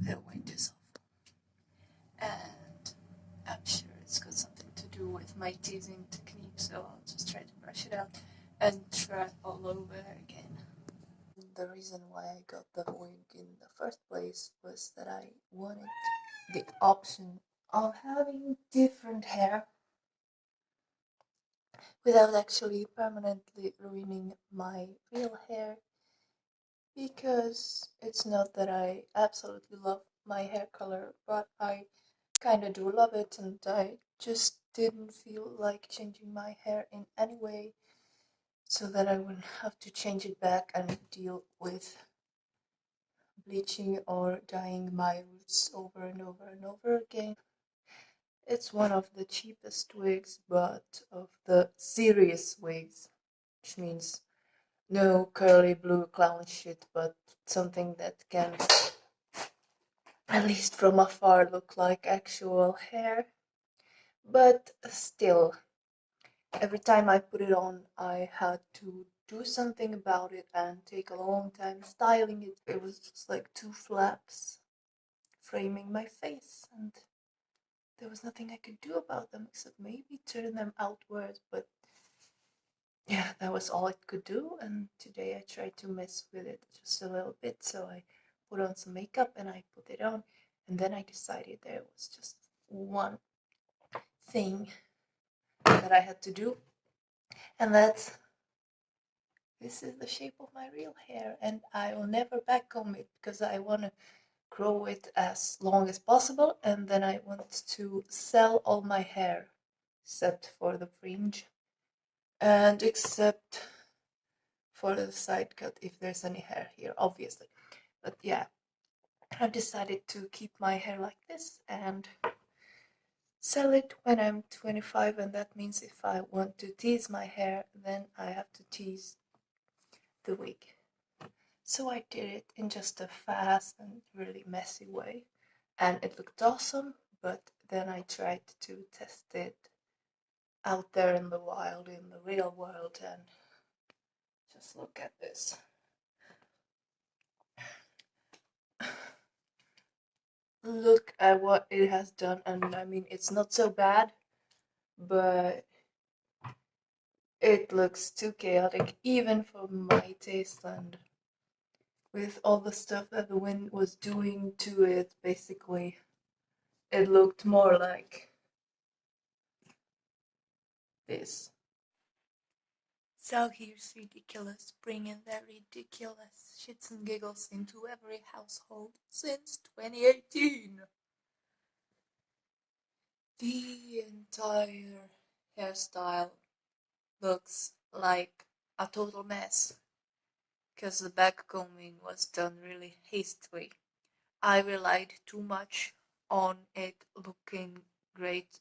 the wind is off. And I'm sure it's got something to do with my teasing technique, so I'll just try to brush it out and try all over again. The reason why I got the wig in the first place was that I wanted the option of having different hair without actually permanently ruining my real hair, because it's not that I absolutely love my hair color, but I kinda do love it, and I just didn't feel like changing my hair in any way so that I wouldn't have to change it back and deal with bleaching or dyeing my roots over and over and over again. It's one of the cheapest wigs, but of the serious wigs, which means no curly blue clown shit, but something that can, at least from afar, look like actual hair. But still, every time I put it on, I had to do something about it and take a long time styling it. It was just like two flaps framing my face, and there was nothing I could do about them except maybe turn them outward, but yeah, that was all it could do. And today I tried to mess with it just a little bit, so I put on some makeup and I put it on, and then I decided there was just one thing that I had to do, and that's this is the shape of my real hair, and I will never backcomb it because I want to grow it as long as possible, and then I want to sell all my hair except for the fringe and except for the side cut if there's any hair here, obviously. But yeah, I've decided to keep my hair like this and sell it when I'm 25, and that means if I want to tease my hair, then I have to tease the wig. So I did it in just a fast and really messy way, and it looked awesome, but then I tried to test it out there in the wild, in the real world, and just look at this. Look at what it has done, and I mean, it's not so bad, but it looks too chaotic even for my taste, and with all the stuff that the wind was doing to it, basically, it looked more like this. So here's Ridiculous, bringing the ridiculous shits and giggles into every household since 2018. The entire hairstyle looks like a total mess because the backcombing was done really hastily. I relied too much on it looking great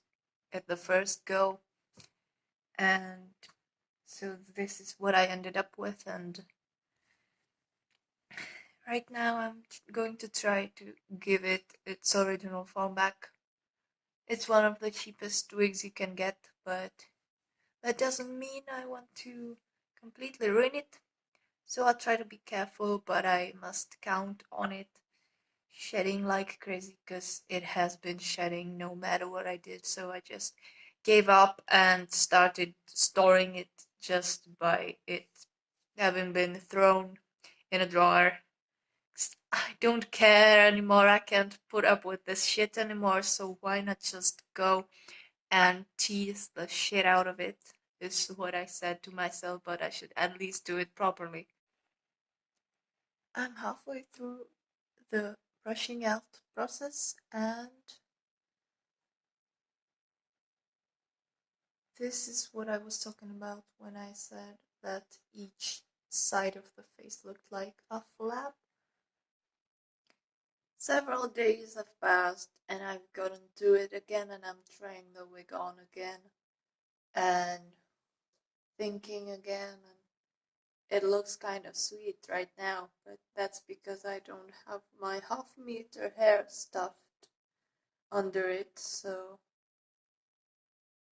at the first go, and so this is what I ended up with, and right now I'm going to try to give it its original form back. It's one of the cheapest wigs you can get, but that doesn't mean I want to completely ruin it. So I'll try to be careful, but I must count on it shedding like crazy because it has been shedding no matter what I did. So I just gave up and started storing it just by it having been thrown in a drawer. I don't care anymore. I can't put up with this shit anymore. So why not just go and tease the shit out of it? Is what I said to myself, but I should at least do it properly. I'm halfway through the brushing out process, and this is what I was talking about when I said that each side of the face looked like a flap. Several days have passed and I've gotten to it again, and I'm trying the wig on again and thinking again, and it looks kind of sweet right now, but that's because I don't have my half-meter hair stuffed under it, so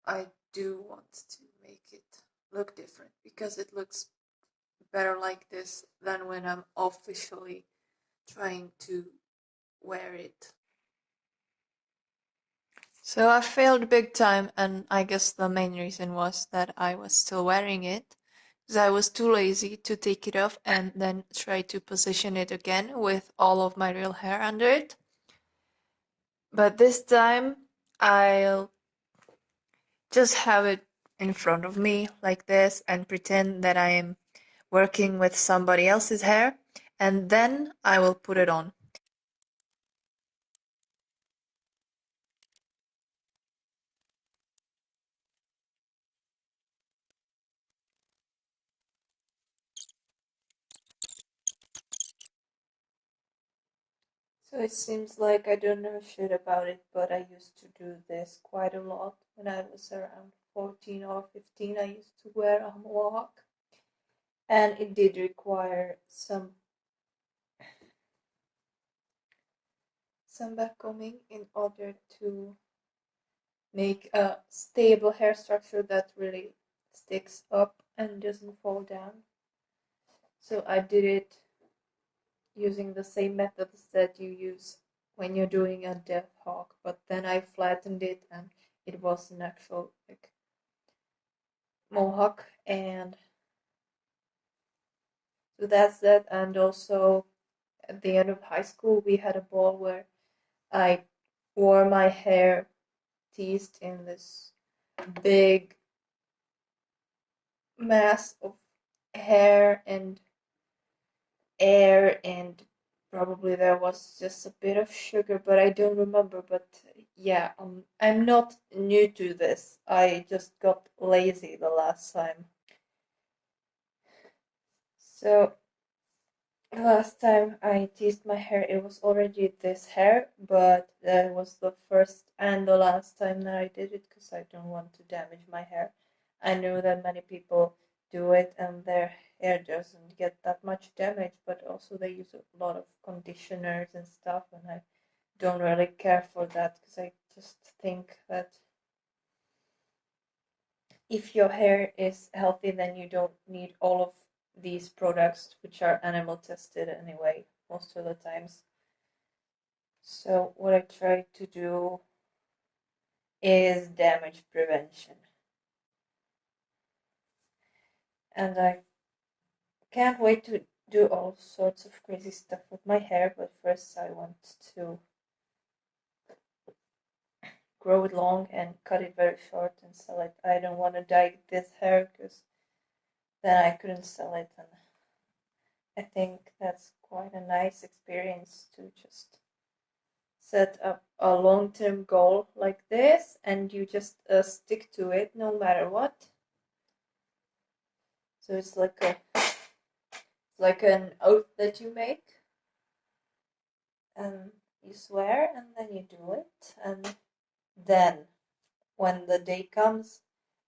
I do want to make it look different because it looks better like this than when I'm officially trying to wear it. So I failed big time, and I guess the main reason was that I was still wearing it, because I was too lazy to take it off and then try to position it again with all of my real hair under it. But this time I'll just have it in front of me like this and pretend that I am working with somebody else's hair, and then I will put it on. So it seems like I don't know shit about it, but I used to do this quite a lot. When I was around 14 or 15, I used to wear a mohawk, and it did require some backcombing in order to make a stable hair structure that really sticks up and doesn't fall down. So I did it using the same methods that you use when you're doing a death hawk, but then I flattened it and it was an actual like mohawk. And so that's that. And also at the end of high school we had a ball where I wore my hair teased in this big mass of hair and air, and probably there was just a bit of sugar, but I don't remember. But yeah, I'm not new to this. I just got lazy the last time. So the last time I teased my hair, it was already this hair, but that was the first and the last time that I did it because I don't want to damage my hair. I know that many people do it and their hair doesn't get that much damage, but also they use a lot of conditioners and stuff, and I don't really care for that because I just think that if your hair is healthy, then you don't need all of these products, which are animal tested anyway, most of the times. So what I try to do is damage prevention. And I can't wait to do all sorts of crazy stuff with my hair, but first I want to grow it long and cut it very short and sell it. I don't want to dye this hair because then I couldn't sell it, and I think that's quite a nice experience to just set up a long-term goal like this and you just stick to it no matter what. So it's like an oath that you make, and you swear and then you do it, and then when the day comes,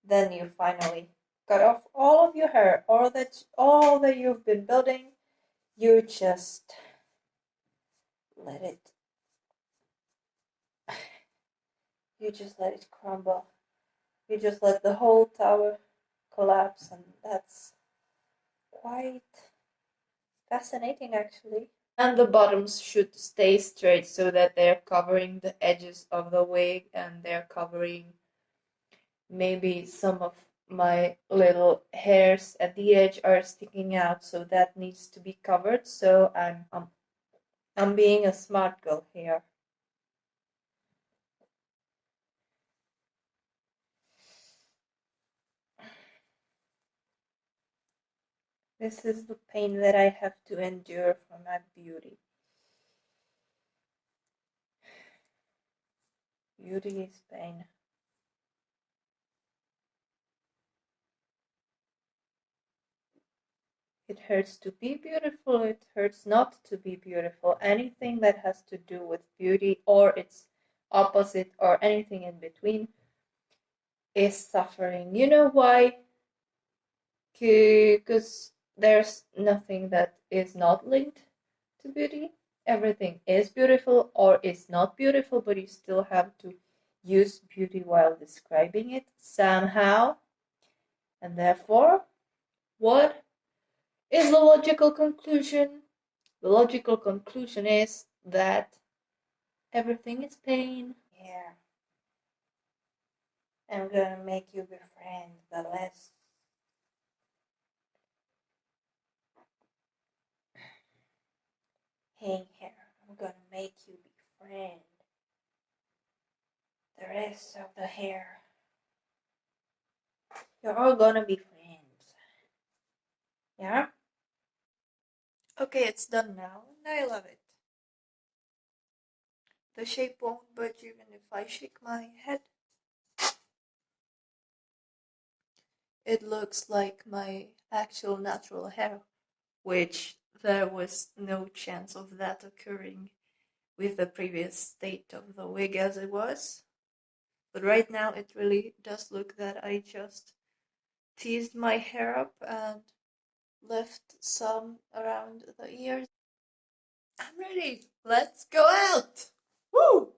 then you finally cut off all of your hair, or that all that you've been building, you just let it crumble. You just let the whole tower collapse, and that's quite fascinating actually. And the bottoms should stay straight so that they're covering the edges of the wig, and they're covering maybe some of my little hairs at the edge are sticking out, so that needs to be covered. So I'm being a smart girl here. This is the pain that I have to endure for my beauty. Beauty is pain. It hurts to be beautiful, it hurts not to be beautiful. Anything that has to do with beauty or its opposite or anything in between is suffering. You know why? Because there's nothing that is not linked to beauty. Everything is beautiful or is not beautiful, but you still have to use beauty while describing it somehow. And therefore, what is the logical conclusion? The logical conclusion is that Everything is pain. Yeah. I'm gonna make you be friends, but let's. Hey, hair, I'm gonna make you be friend. The rest of the hair, you're all gonna be friends. Yeah? Okay, it's done now, and I love it. The shape won't budge even if I shake my head. It looks like my actual natural hair, which there was no chance of that occurring with the previous state of the wig as it was. But right now it really does look that I just teased my hair up and left some around the ears. I'm ready. Let's go out. Woo!